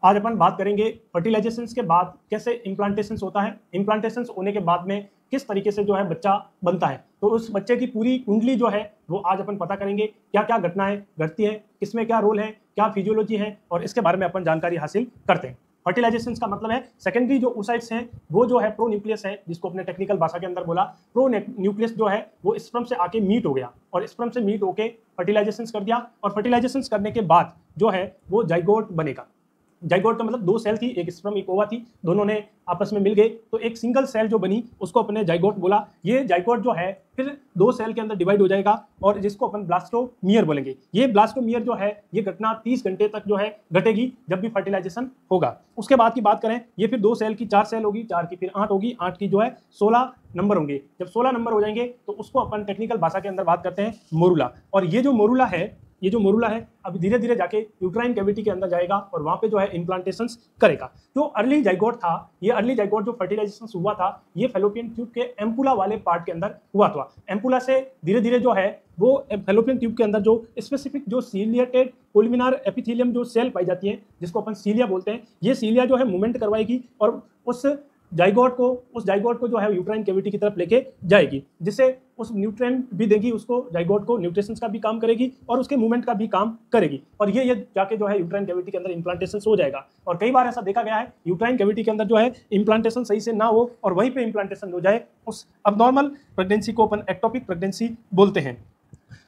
आज अपन बात करेंगे फर्टिलाइजेशन के बाद कैसे इम्प्लांटेशन होता है, इम्प्लांटेशन होने के बाद में किस तरीके से जो है बच्चा बनता है। तो उस बच्चे की पूरी कुंडली जो है वो आज अपन पता करेंगे, क्या क्या घटनाएं घटती है, किसमें क्या रोल है, क्या फिजियोलॉजी है, और इसके बारे में अपन जानकारी हासिल करते हैं। फर्टिलाइजेशन का मतलब है सेकेंडरी जो ओसाइट्स हैं वो जो है प्रो न्यूक्लियस है, जिसको अपने टेक्निकल भाषा के अंदर बोला प्रो न्यूक्लियस जो है वो स्पर्म से आके मीट हो गया और स्पर्म से मीट होके फर्टिलाइजेशन कर दिया, और फर्टिलाइजेशन करने के बाद जो है वो जाइगोट बनेगा। जाइगोट का मतलब दो सेल थी, एक स्पर्म एक ओवा थी, दोनों ने आपस में मिल गए तो एक सिंगल सेल जो बनी उसको अपने जाइगोट बोला। ये जाइगोट जो है फिर दो सेल के अंदर डिवाइड हो जाएगा और जिसको अपन ब्लास्टोमियर बोलेंगे। ये ब्लास्टोमियर जो है ये घटना 30 घंटे तक जो है घटेगी जब भी फर्टिलाइजेशन होगा। उसके बाद की बात करें, ये फिर 2 सेल की 4 सेल होगी, 4 की फिर 8 होगी, 8 की जो है 16 नंबर होंगे। जब 16 नंबर हो जाएंगे तो उसको अपन टेक्निकल भाषा के अंदर बात करते हैं मोरूला। और ये जो मोरूला है अभी धीरे धीरे जाके यूट्राइन कैविटी के अंदर जाएगा और वहां पे जो है इम्प्लांटेशन करेगा। जो अर्ली जाइगोट था, ये अर्ली जाइगोट जो फर्टिलाइजेशन हुआ था ये फैलोपियन ट्यूब के एम्पुला वाले पार्ट के अंदर हुआ था। एम्पुला से धीरे धीरे जो है वो फैलोपियन ट्यूब के अंदर जो स्पेसिफिक जो सीलिएटेड कोलिमिनार एपिथेलियम जो सेल पाई जाती है जिसको अपन सीलिया बोलते हैं, ये सीलिया जो है मूवमेंट करवाएगी और उस जाइगोट को जो है यूट्राइन कैविटी की तरफ लेके जाएगी, जिससे उस न्यूट्रिएंट भी देगी उसको, जाइगोट को न्यूट्रिशन का भी काम करेगी और उसके मूवमेंट का भी काम करेगी, और ये जाके जो है यूट्राइन कैविटी के अंदर इम्प्लांटेशन हो जाएगा। और कई बार ऐसा देखा गया है यूट्राइन कैविटी के अंदर जो है इम्प्लांटेशन सही से ना हो और वहीं पे इम्प्लांटेशन हो जाए, उस अबनॉर्मल प्रेगनेंसी को अपन एक्टोपिक प्रेगनेंसी बोलते हैं।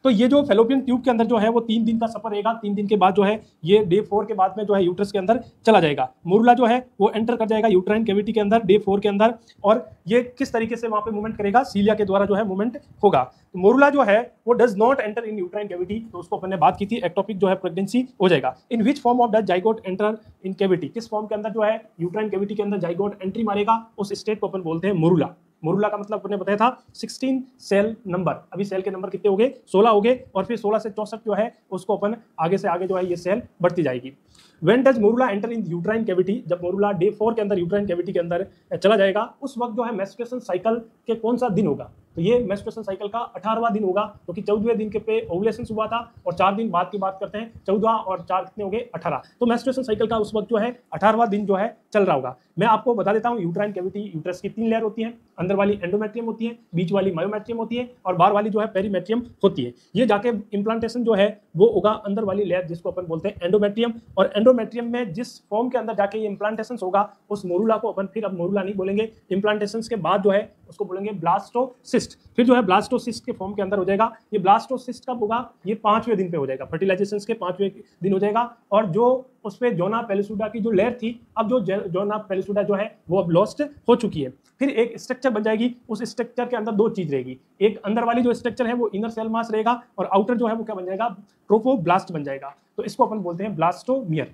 तो ये जो फैलोपियन ट्यूब के अंदर जो है वो 3 दिन का सफर रहेगा। 3 दिन के बाद जो है ये डे 4 के बाद में जो है यूट्रस के अंदर चला जाएगा। मोरूला जो है वो एंटर कर जाएगा यूट्राइन कैविटी के अंदर डे 4 के अंदर, और ये किस तरीके से वहां पे मूवमेंट करेगा, सीलिया के द्वारा जो है मूवमेंट होगा। तो मोरूला जो है वो does not enter in uterine cavity, तो उसको अपन ने बात की थी एक्टोपिक जो है प्रेगनेंसी हो जाएगा। In which form of does zygote enter in cavity, किस फॉर्म के अंदर जो है यूट्राइन कैविटी के अंदर जाइगोट एंट्री मारेगा, उस स्टेट को अपन बोलते हैं मोरूला। मोरूला का मतलब आपने बताया था 16 सेल नंबर, अभी सेल के नंबर कितने हो गए, 16 हो गए, और फिर 16 से 64 जो है उसको अपन आगे से आगे जो है ये सेल बढ़ती जाएगी। When does morula enter in uterine cavity, जब मोरूला डे 4 के अंदर यूट्राइन कैविटी के अंदर चला जाएगा उस वक्त जो है मेंस्ट्रुएशन साइकिल के कौन सा दिन होगा, तो ये मेंस्ट्रुएशन साइकिल का 18वां दिन होगा, क्योंकि 14वें दिन के पे ओवुलेशन हुआ था और 4 दिन बाद की बात करते हैं, 14 और 4 कितने हो गए 18, तो मेंस्ट्रुएशन साइकिल का उस वक्त जो है 18वां दिन जो है चल रहा होगा। मैं आपको बता देता हूँ यूट्राइन कैविटी, यूट्रस की 3 लेयर होती हैं, अंदर वाली एंडोमेट्रियम होती है, बीच वाली मायोमेट्रियम होती है और बाहर वाली जो है पेरीमेट्रियम होती है। ये जाके इम्प्लांटेशन जो है वो होगा अंदर वाली लेयर जिसको अपन बोलते हैं एंडोमेट्रियम, और एंडोमेट्रियम में जिस फॉर्म के अंदर जाके ये इम्प्लांटेशन होगा उस मोरूला को अपन फिर अब मोरूला नहीं बोलेंगे, इम्प्लांटेशन के बाद जो है उसको बोलेंगे ब्लास्टोसिस्ट। फिर जो है ब्लास्टोसिस्ट के फॉर्म के अंदर हो जाएगा। ये ब्लास्टोसिस्ट कब होगा, ये 5वें दिन पे हो जाएगा, फर्टिलाइजेशन के 5वें दिन हो जाएगा। और जो उस पे जोना पेलिसुडा की जो लेयर थी, अब जो जोना पेलिसुडा जो है वो अब लॉस्ट हो चुकी है। फिर एक स्ट्रक्चर बन जाएगी, उस स्ट्रक्चर के अंदर 2 चीज रहेगी, एक अंदर वाली जो स्ट्रक्चर है वो इनर सेल मास रहेगा और आउटर जो है वो क्या बन जाएगा, ट्रोफोब्लास्ट बन जाएगा, तो इसको अपन बोलते हैं ब्लास्टोमियर।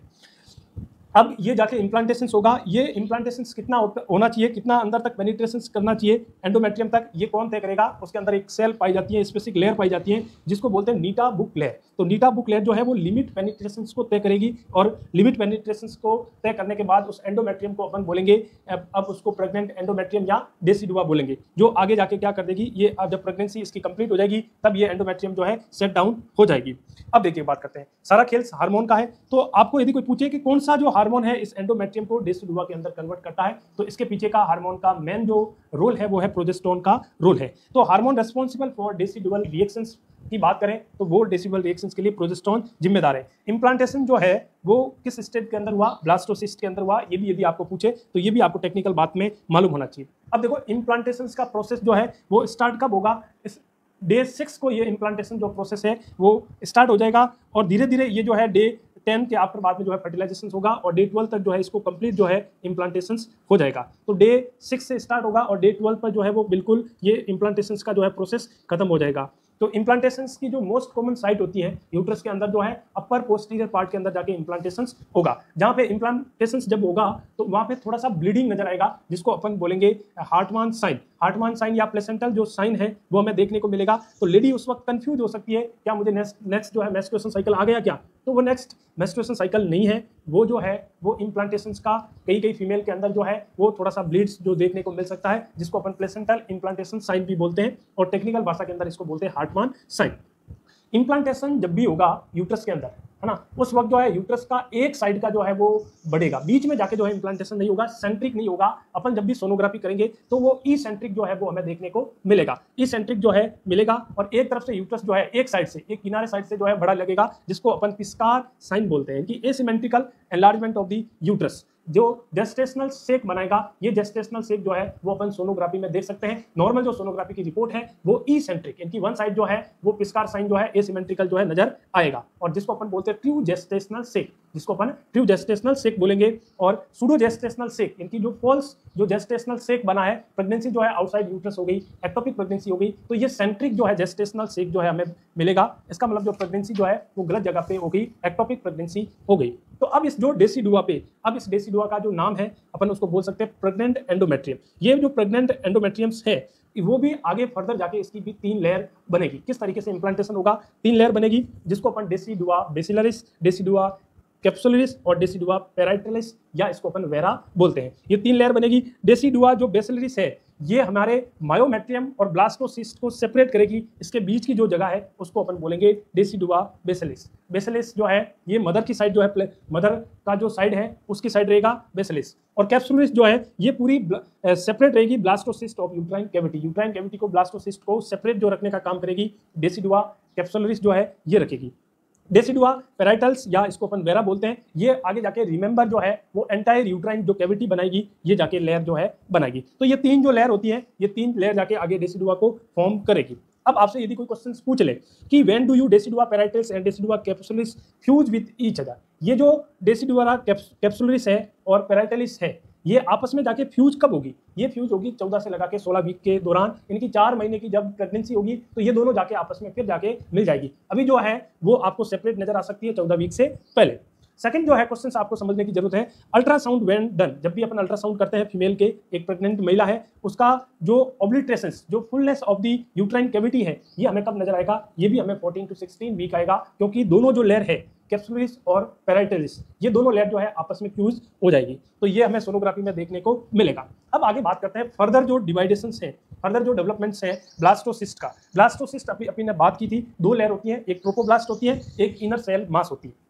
अब ये जाके इम्प्लांटेशन होगा। ये इम्प्लांटेशन कितना होना चाहिए, कितना अंदर तक पेनिट्रेशन करना चाहिए एंडोमेट्रियम तक, ये कौन तय करेगा। उसके अंदर एक सेल पाई जाती है, स्पेसिफिक लेयर पाई जाती है जिसको बोलते हैं नीटा बुक लेयर। तो नीटा बुक लेयर जो है वो लिमिट पेनिट्रेशन को तय करेगी, और लिमिट पेनिट्रेशन को तय करने के बाद उस एंडोमेट्रियम को अपन बोलेंगे अब उसको प्रेग्नेंट एंडोमेट्रियम या डेसिडुआ बोलेंगे, जो आगे जाके क्या कर देगी, ये जब प्रेगनेंसी इसकी कंप्लीट हो जाएगी तब ये एंडोमेट्रियम जो है सेट डाउन हो जाएगी। अब देखिए बात करते हैं, सारा खेल हार्मोन का है। तो आपको यदि कोई पूछे कि कौन सा जो हार्मोन है इस एंडोमेट्रियम को डेसिडुआ के अंदर कन्वर्ट करता है, तो इसके पीछे का हार्मोन का मेन जो रोल है वो है प्रोजेस्टेरोन का रोल है। तो hormone responsible for decidual reactions की बात करें तो वो डेसिडुअल रिएक्शंस के लिए प्रोजेस्टेरोन जिम्मेदार है। इम्प्लांटेशन जो है वो किस स्टेज के अंदर हुआ, ब्लास्टोसिस्ट के अंदर हुआ, ये भी यदि आपको पूछे तो ये भी आपको टेक्निकल बात में मालूम होना चाहिए। अब देखो इम्प्लांटेशन का प्रोसेस जो है वो स्टार्ट कब होगा, इस डे 6 को ये इम्प्लांटेशन जो प्रोसेस है वो स्टार्ट हो जाएगा, और धीरे धीरे ये जो है डे 10 के आफ्टर बाद में जो है फर्टिलाइजेशन होगा और डे 12 तक जो है इसको कंप्लीट जो है इम्प्लांटेशन हो जाएगा। तो डे 6 से स्टार्ट होगा और डे 12 पर जो है वो बिल्कुल ये इम्प्लांटेशन का जो है प्रोसेस खत्म हो जाएगा। तो इम्प्लांटेशन की जो मोस्ट कॉमन साइट होती है यूट्रस के अंदर जो है अपर पोस्टीरियर पार्ट के अंदर जाके इम्प्लांटेशन होगा। जहाँ पे इम्प्लांटेशन जब होगा तो वहाँ पे थोड़ा सा ब्लीडिंग नजर आएगा, जिसको अपन बोलेंगे हार्टमान साइन। हार्टमान साइन या प्लेसेंटल जो साइन है वो हमें देखने को मिलेगा। तो लेडी उस वक्त कंफ्यूज हो सकती है, क्या मुझे नेक्स्ट जो है मेंस्ट्रुएशन साइकिल आ गया क्या, तो वो नेक्स्ट मेंस्ट्रुएशन साइकिल नहीं है, वो जो है वो इम्प्लांटेशन का कई फीमेल के अंदर जो है वो थोड़ा सा ब्लीड्स जो देखने को मिल सकता है, जिसको अपन प्लेसेंटल इम्प्लांटेशन साइन भी बोलते हैं, और टेक्निकल भाषा के अंदर इसको बोलते हैं हार्टमान साइन। इम्प्लांटेशन जब भी होगा यूट्रस के अंदर है ना, उस वक्त जो है यूट्रस का एक साइड का जो है वो बढ़ेगा, बीच में जाके जो है इम्प्लांटेशन नहीं होगा, सेंट्रिक नहीं होगा। अपन जब भी सोनोग्राफी करेंगे तो वो ई सेंट्रिक जो है वो हमें देखने को मिलेगा, ई सेंट्रिक जो है मिलेगा। और एक तरफ से यूट्रस जो है एक साइड से, एक किनारे साइड से जो है बड़ा लगेगा, जिसको अपन पिस्कार साइन बोलते हैं कि asymmetrical enlargement of the uterus. जो जेस्टेशनल शेक बनाएगा, ये जेस्टेशनल शेक जो है वो अपन सोनोग्राफी में देख सकते हैं। नॉर्मल जो सोनोग्राफी की रिपोर्ट है वो ई सेंट्रिक, इनकी वन साइड जो है वो पिस्कार साइन जो है एसिमेट्रिकल जो है नजर आएगा, और जिसको अपन बोलते हैं ट्रू जेस्टेशनल शेक, जिसको अपन ट्रू जेस्टेशनल शेक बोलेंगे। और सूडो जेस्टेशनल शेक, इनकी जो फॉल्स जो जेस्टेशनल शेक बना है, प्रेगनेंसी जो है आउटसाइड यूट्रस हो गई, एक्टोपिक प्रेगनेंसी हो गई, तो ये सेंट्रिक जो है जेस्टेशनल शेक जो है हमें मिलेगा। इसका मतलब जो प्रेगनेंसी जो है वो गलत जगह पे हो गई, एक्टोपिक प्रेगनेंसी हो गई। तो अब इस जो डेसिडुआ पे, अब इस डेसिडुआ का जो नाम है अपन उसको बोल सकते हैं प्रेग्नेंट एंडोमेट्रियम। ये जो प्रेग्नेंट एंडोमेट्रियम्स है वो भी आगे फर्दर जाके इसकी भी 3 लेयर बनेगी। किस तरीके से इंप्लांटेशन होगा, 3 लेयर बनेगी, जिसको अपन डेसिडुआ बेसिलरिस, डेसिडुआ कैप्सुलरिस और डेसिडुआ पेराइटलिस, या इसको अपन वेरा बोलते हैं। ये 3 लेयर बनेगी। डेसिडुआ जो बेसिलरिस है ये हमारे मायोमेट्रियम और ब्लास्टोसिस्ट को सेपरेट करेगी, इसके बीच की जो जगह है उसको अपन बोलेंगे डेसिडुआ बेसिलिस। बेसिलिस जो है ये मदर की साइड जो है, मदर का जो साइड है उसकी साइड रहेगा बेसिलिस। और कैप्सुलरिस जो है ये पूरी सेपरेट रहेगी blastocyst of uterine cavity, uterine cavity को ब्लास्टोसिस्ट को सेपरेट जो रखने का काम करेगी डेसिडुआ कैप्सुलरिस जो है ये रखेगी। डेसिडुआ पेराइटल्स, या इसको अपन वेरा बोलते हैं, ये आगे जाके रिमेंबर जो है वो एंटायर यूट्राइन जो कैविटी बनाएगी, ये जाके लेयर जो है बनाएगी। तो ये 3 जो लेयर होती है, ये 3 लेयर जाके आगे डेसिडुआ को फॉर्म करेगी। अब आपसे यदि कोई क्वेश्चन पूछ ले कि when do you decidua parietalis and decidua capsularis fuse with each other, ये जो डेसिडुआ कैप्सुलरिस है और पेराइटलिस है ये आपस में जाके फ्यूज कब होगी, ये फ्यूज होगी 14 से लगा के 16 वीक के दौरान। इनकी 4 महीने की जब प्रेगनेंसी होगी तो ये दोनों जाके आपस में फिर जाके मिल जाएगी। अभी जो है वो आपको सेपरेट नजर आ सकती है 14 वीक से पहले। सेकंड जो है क्वेश्चन आपको समझने की जरूरत है, अल्ट्रासाउंड व्हेन डन, जब भी अपन अल्ट्रासाउंड करते हैं फीमेल के, एक प्रेग्नेंट महिला है, उसका जो ऑब्लिट्रेशन, जो fullness of the uterine cavity है, ये हमें कब नजर आएगा, ये भी हमें 14 to 16 वीक आएगा, क्योंकि दोनों जो लेयर है कैप्सुलरिस और पेराइटलिस, ये दोनों लेयर जो है आपस में फ्यूज हो जाएगी। तो ये हमें सोनोग्राफी में देखने को मिलेगा। अब आगे बात करते हैं फर्दर जो डिवाइडेशंस हैं, फर्दर जो डेवलपमेंट्स हैं ब्लास्टोसिस्ट का। ब्लास्टोसिस्ट अभी ने बात की थी, 2 लेयर होती है, एक ट्रोपोब्लास्ट होती है, एक इनर सेल मास होती है।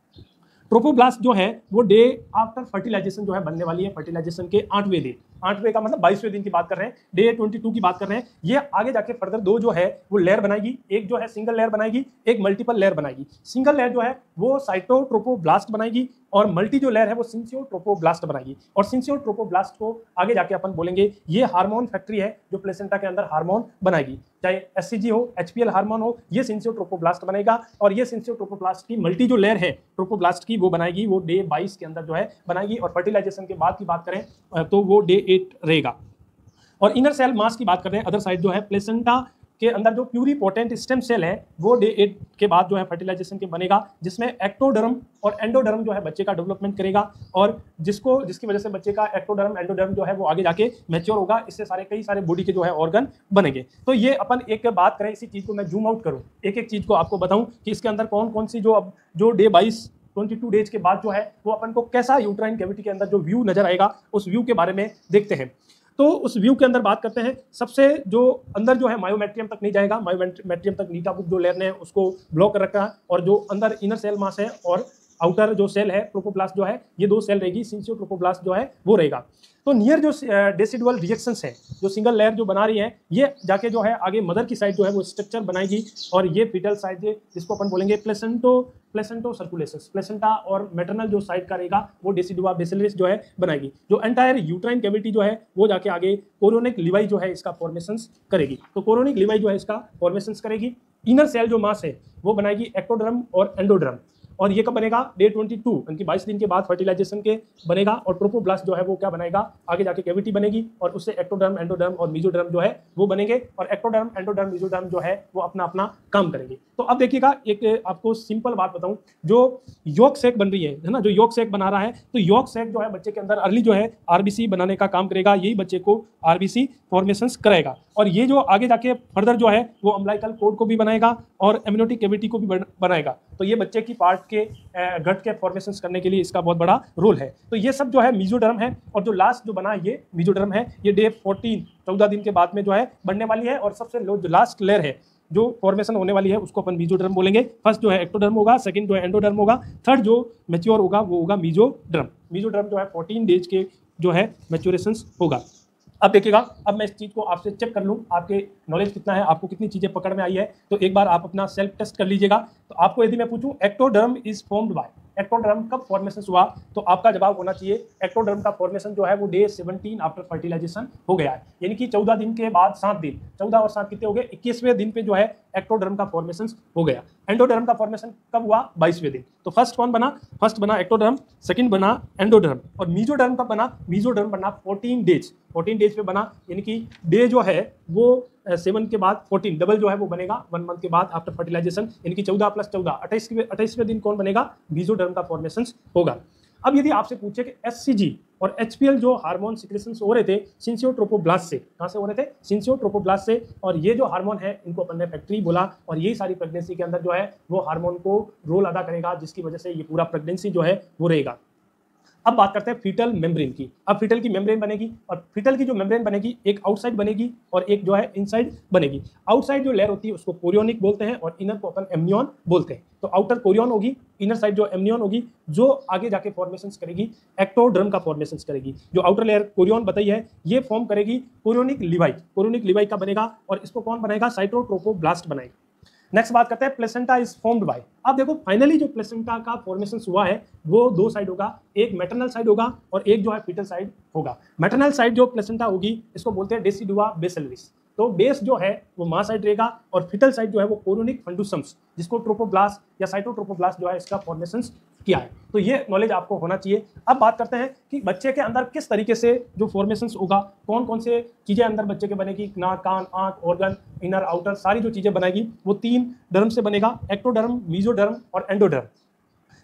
ट्रोपोब्लास्ट जो है वो डे आफ्टर फर्टिलाइजेशन जो है बनने वाली है, फर्टिलाइजेशन के 8वें दिन, 8वें का मतलब 22वें दिन की बात कर रहे हैं, डे 22 की बात कर रहे हैं। ये आगे जाके फर्दर 2 जो है वो लेयर बनाएगी, एक जो है सिंगल लेयर बनाएगी, एक मल्टीपल लेयर बनाएगी। सिंगल लेयर जो है वो साइटोट्रोपोब्लास्ट बनाएगी और मल्टी जो लेयर है वो सिंसियोट्रोपोब्लास्ट बनाएगी। और सिंसियोट्रोपोब्लास्ट को आगे जाके अपन बोलेंगे ये हार्मोन फैक्ट्री है जो प्लेसेंटा के अंदर हार्मोन बनाएगी, चाहे एससीजी हो, एचपीएल हार्मोन हो, ये सिंसियोट्रोपोब्लास्ट बनेगा। और ये सिंसियोट्रोपोब्लास्ट की मल्टी जो लेयर है ट्रोपोब्लास्ट की वो बनाएगी, वो डे 22 के अंदर जो है बनाएगी। और फर्टिलाइजेशन के बाद की बात करें तो वो डे 8 रहेगा। और इनर सेल मास की बात कर रहे हैं, अदर साइड जो है प्लेसेंटा के अंदर जो प्यूरिपोटेंट स्टेम सेल है वो डे 8 के बाद जो है फर्टिलाइजेशन के बनेगा, जिसमें एक्टोडर्म और एंडोडर्म जो है बच्चे का डेवलपमेंट करेगा, और जिसकी वजह से बच्चे का एक्टोडर्म एंडोडर्म जो है वो आगे जाके मैच्योर होगा। इससे कई सारे बॉडी के जो है ऑर्गन बनेंगे। तो ये अपन एक बात करें, इसी चीज को मैं जूम आउट करूँ, एक एक चीज को आपको बताऊं कि इसके अंदर कौन कौन सी जो डे 22 डेज के बाद जो है वो अपन को कैसा यूट्राइन कैविटी के अंदर जो व्यू नजर आएगा, उस व्यू के बारे में देखते हैं। तो उस व्यू के अंदर बात करते हैं, सबसे जो अंदर जो है मायोमेट्रियम तक नहीं जाएगा, मायोमेट्रियम तक नीटा बुक जो लेयर ने उसको ब्लॉक कर रखा है, और जो अंदर इनर सेल मास है और आउटर जो सेल है ट्रोपोब्लास्ट जो है, ये 2 सेल रहेगी, सिंसियोट्रोपोब्लास्ट जो है वो रहेगा। तो नियर जो डेसिडुअल रिएक्शंस है, जो सिंगल लेयर जो बना रही है, ये जाके जो है आगे मदर की साइड जो है वो स्ट्रक्चर बनाएगी, और ये फीटल साइड जिसको अपन बोलेंगे प्लेसेंटो सर्कुलेशंस, प्लेसेंटा और मैटरनल जो साइड का रहेगा वो डेसिडुआ बेसिलरिस जो है बनाएगी। जो एंटायर यूट्राइन कैविटी जो है वो जाके आगे कोरोनिक लिवाई जो है इसका फॉर्मेशंस करेगी। तो कोरोनिक लिवाई जो है इसका फॉर्मेशंस करेगी। इनर सेल जो मास है वो बनाएगी एक्टोडर्म और एंडोडर्म, और ये कब बनेगा, डे 22 उनकी 22 दिन के बाद फर्टिलाइजेशन के बनेगा। और ट्रोपोब्लास्ट जो है वो क्या बनाएगा, आगे जाके कैविटी बनेगी, और उससे एक्टोडर्म एंडोडर्म और मेसोडर्म जो है वो बनेंगे, और एक्टोडर्म एंडोडर्म मेसोडर्म जो है वो अपना अपना काम करेंगे। तो अब देखिएगा, एक आपको सिंपल बात बताऊं, जो यॉक सैक बन रही है ना, जो यॉक सैक बना रहा है, तो यॉक सैक जो है बच्चे के अंदर अर्ली जो है आरबीसी बनाने का काम करेगा, यही बच्चे को आरबीसी फॉर्मेशंस कराएगा। और ये जो आगे जाके फर्दर जो है वो अम्लाइकल कोड को भी बनाएगा और एमनियोटिक कैविटी को भी बनाएगा। तो ये बच्चे की पार्ट के गट के फॉर्मेशंस करने के लिए इसका बहुत बड़ा रोल है। तो ये सब जो है मेसोडर्म है, और जो लास्ट जो बना ये मेसोडर्म है, ये डे 14 14 दिन के बाद में जो है बनने वाली है। और सबसे जो लास्ट लेयर है जो फॉर्मेशन होने वाली है उसको अपन मीजोडर्म बोलेंगे। फर्स्ट जो है एक्टोडर्म होगा, सेकंड जो है एंडोडर्म होगा, थर्ड जो मैच्योर होगा वो होगा मीजोडर्म। मीजोडर्म जो है 14 डेज के जो है मैच्योरेशन होगा। अब देखिएगा, अब मैं इस चीज़ को आपसे चेक कर लूँ आपके नॉलेज कितना है, आपको कितनी चीज़ें पकड़ में आई है, तो एक बार आप अपना सेल्फ टेस्ट कर लीजिएगा। तो आपको यदि मैं पूछूं ectoderm is formed by, ectoderm कब फॉर्मेशन हुआ, तो आपका जवाब होना चाहिए एक्टोडर्म का फॉर्मेशन जो है वो डे 17 आफ्टर फर्टिलाइजेशन हो गया है, यानी कि 14 दिन के बाद 7 दिन, 14 और 7 कितने हो गए, 21वें दिन पे जो है एक्टोडर्म का फॉर्मेशन हो गया। एंडोडर्म का फॉर्मेशन कब हुआ, 22वें दिन। तो फर्स्ट कौन बना, फर्स्ट बना एक्टोडर्म, सेकंड बना एंडोडर्म, और मीजोडर्म कब बना, मीजोडर्म बना 14 डेज पे बना, यानी कि डे जो है वो 7 के बाद 14 डबल जो है वो बनेगा 1 मंथ के बाद आफ्टर फर्टिलाइजेशन, यानी कि 14 + 14 28वें दिन कौन बनेगा, मीजोडर्म का फॉर्मेशन होगा। अब यदि आपसे पूछे कि एचसीजी और एचपीएल जो हार्मोन सिक्रेशंस हो रहे थे सिंसियोट्रोपोब्लास्ट से, कहाँ से हो रहे थे, सिंसियोट्रोपोब्लास्ट से, और ये जो हार्मोन है इनको अपन ने फैक्ट्री बोला, और यही सारी प्रेगनेंसी के अंदर जो है वो हार्मोन को रोल अदा करेगा, जिसकी वजह से ये पूरा प्रेगनेंसी जो है वो रहेगा। अब बात करते हैं फीटल मेम्ब्रेन की। अब फीटल की मेम्ब्रेन बनेगी, और फीटल की जो मेम्ब्रेन बनेगी एक आउटसाइड बनेगी और एक जो है इनसाइड बनेगी। आउटसाइड जो लेयर होती है उसको कोरियोनिक बोलते हैं और इनर को अपन एमनियन बोलते हैं। तो आउटर कोरियन होगी, इनर साइड जो एमनियन होगी, जो आगे जाके फॉर्मेशन करेगी एक्टोडर्म का फॉर्मेशन करेगी। जो आउटर लेयर कोरियन बताई है ये फॉर्म करेगी कोरियोनिक लिवाई, कोरियोनिक लिवाई का बनेगा, और इसको कौन बनाएगा, साइटोट्रोपोब्लास्ट बनाएगा। नेक्स्ट बात करते हैं प्लेसेंटा इज फॉर्म्ड बाय। अब देखो फाइनली जो प्लेसेंटा का फॉर्मेशन हुआ है वो 2 साइड होगा, एक मैटरनल साइड होगा और एक जो है फीटल साइड होगा। मैटरनल साइड जो प्लेसेंटा होगी इसको बोलते हैं डेसिडुआ बेसिलरिस, तो बेस जो है वो मां साइड रहेगा, और फीटल साइड जो है वो कोरियोनिक फंडुसम्स, जिसको ट्रोपोब्लास्ट या साइटोट्रोपोब्लास्ट जो है इसका फॉर्मेशन किया है। तो ये नॉलेज आपको होना चाहिए। अब बात करते हैं कि बच्चे के अंदर किस तरीके से जो फॉर्मेशन होगा, कौन कौन से चीज़ें अंदर बच्चे के बनेगी, नाक, कान, आंख, ऑर्गन, इनर, आउटर, सारी जो चीज़ें बनाएगी वो 3 डर्म से बनेगा, एक्टोडर्म, मीजोडर्म और एंडोडर्म,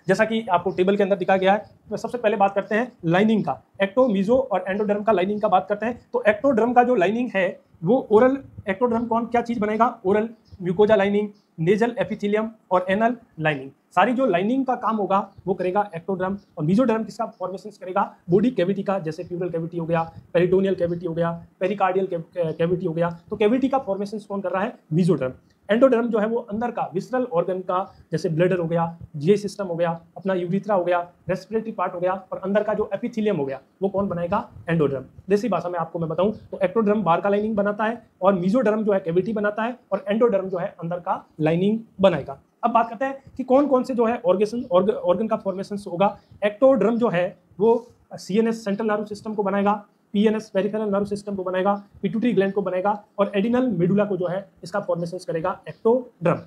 जैसा कि आपको टेबल के अंदर दिखा गया है। तो सबसे पहले बात करते हैं लाइनिंग का, एक्टो, मीजो और एंडोडर्म का लाइनिंग का बात करते हैं। तो एक्टोडर्म का जो लाइनिंग है वो ओरल, एक्टोडर्म कौन क्या चीज़ बनेगा, oral mucosa lining, nasal epithelium और एनल लाइनिंग, सारी जो लाइनिंग का काम होगा वो करेगा एक्टोडर्म। और मीजोडर्म किसका फॉर्मेशन करेगा, बॉडी कैविटी का, जैसे प्यूरल कैविटी हो गया, पेरिटोनियल कैविटी हो गया, पेरिकार्डियल कैविटी हो गया, तो कैविटी का फॉर्मेशन कौन कर रहा है, मीजोडर्म। एंडोडर्म जो है वो अंदर का विसरल ऑर्गन का, जैसे ब्लडर हो गया, जीए सिस्टम हो गया, अपना यूरिथ्रा हो गया, रेस्पिरेटरी पार्ट हो गया, और अंदर का जो एपिथेलियम हो गया वो कौन बनाएगा, एंडोडर्म। देसी भाषा में आपको मैं बताऊं तो एक्टोडर्म बाहर का लाइनिंग बनाता है, और मीजोडर्म जो है कैविटी बनाता है, और एंडोडर्म जो है अंदर का लाइनिंग बनाएगा। अब बात करते हैं कि कौन कौन से जो है ऑर्गन का फॉर्मेशन होगा। एक्टोडर्म जो है वो सीएनएस सेंट्रल नर्व सिस्टम को बनाएगा, पीएनएस पेरिफेरल नर्व सिस्टम को बनाएगा, पिट्यूटरी ग्लैंड को बनाएगा, और एडिनल मेडुला को जो है इसका फॉर्मेशन करेगा एक्टोडर्म।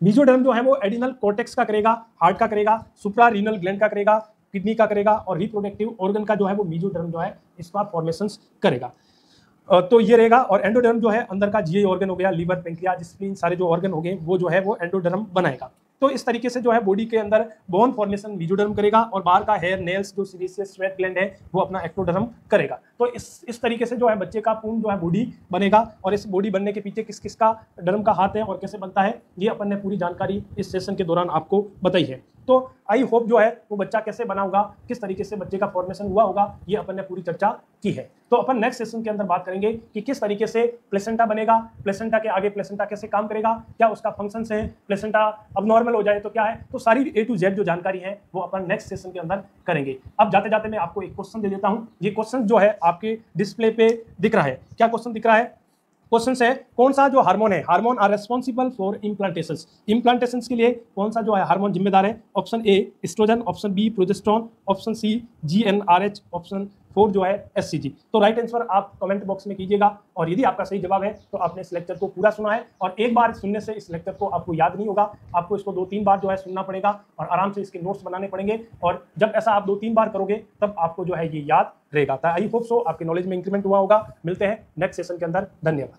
मीजोडर्म जो है वो एडिनल कॉर्टेक्स का करेगा, हार्ट का करेगा, सुप्रा रीनल ग्लैंड का करेगा, किडनी का करेगा, और रिप्रोडक्टिव ऑर्गन का जो है वो मीजोडर्म जो है इसका फॉर्मेशन करेगा। तो ये रहेगा। और एंडोडर्म जो है अंदर का जीए ऑर्गन हो गया, लीवर, पेंक्रियाज, स्प्लीन, सारे जो ऑर्गन हो गए वो जो है वो एंडोडर्म बनाएगा। तो इस तरीके से जो है बॉडी के अंदर बोन फॉर्मेशन मीजोडर्म करेगा, और बाहर का हेयर, नेल्स, जो सीरियस स्वेट ग्लैंड है वो अपना एक्टोडर्म करेगा। तो इस तरीके से जो है बच्चे का पूर्ण जो है बॉडी बनेगा, और इस बॉडी बनने के पीछे किस किस का डर्म का हाथ है और कैसे बनता है ये अपन ने पूरी जानकारी इस सेशन के दौरान आपको बताई है। तो आई होप जो है वो बच्चा कैसे बना होगा, किस तरीके से बच्चे का फॉर्मेशन हुआ होगा, ये अपन ने पूरी चर्चा की है। तो अपन नेक्स्ट सेशन के अंदर बात करेंगे कि किस तरीके से प्लेसेंटा बनेगा, प्लेसेंटा के आगे प्लेसेंटा कैसे काम करेगा, क्या उसका फंक्शन है, प्लेसेंटा अब नॉर्मल हो जाए तो क्या है, तो सारी A to Z जो जानकारी है वो अपन नेक्स्ट सेशन के अंदर करेंगे। अब जाते जाते मैं आपको एक क्वेश्चन दे देता हूं। ये क्वेश्चन जो है आपके डिस्प्ले पे दिख रहा है, क्या क्वेश्चन दिख रहा है, क्वेश्चन है कौन सा जो हार्मोन है, hormone are responsible for implantations, implantations के लिए कौन सा जो है हार्मोन जिम्मेदार है। Option A estrogen, option B progesterone, option C GnRH, option 4 जो है SCG। तो राइट आंसर आप कमेंट बॉक्स में कीजिएगा, और यदि आपका सही जवाब है तो आपने इस लेक्चर को पूरा सुना है, और एक बार सुनने से इस लेक्चर को आपको याद नहीं होगा, आपको इसको 2-3 बार जो है सुनना पड़ेगा, और आराम से इसके नोट्स बनाने पड़ेंगे, और जब ऐसा आप 2-3 बार करोगे तब आपको जो है ये याद रहेगा। आई होप सो आपके नॉलेज में इंक्रीमेंट हुआ होगा। मिलते हैं नेक्स्ट सेशन के अंदर, धन्यवाद।